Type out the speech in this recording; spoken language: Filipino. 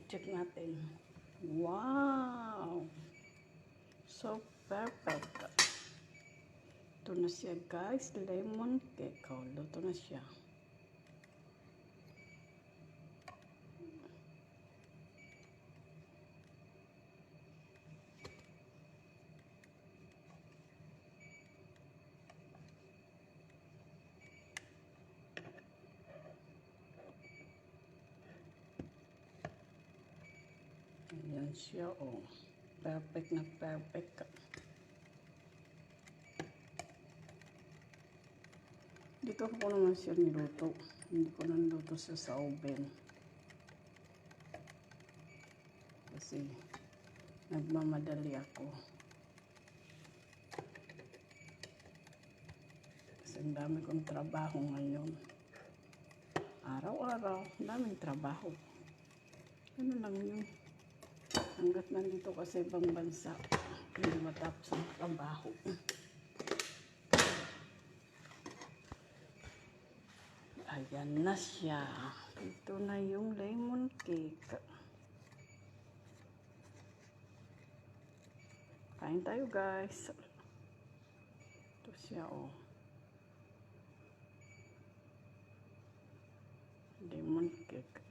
check natin. Wow! So perfect. Ito na siya guys, lemon cake. Oh, luto na siya. Ayan siya, oh. Perfect na perfect. Dito ko naman siya niluto. Hindi ko nanluto siya sa oven. Kasi nagmamadali ako. Kasi ang dami kong trabaho ngayon. Araw-araw, daming trabaho. Ano lang yun. Hanggat nandito ka sa ibang bansa, hindi matapos ang trabaho. Ayan na siya. Ito na yung lemon cake. Kain tayo guys. Ito siya, oh. Lemon cake.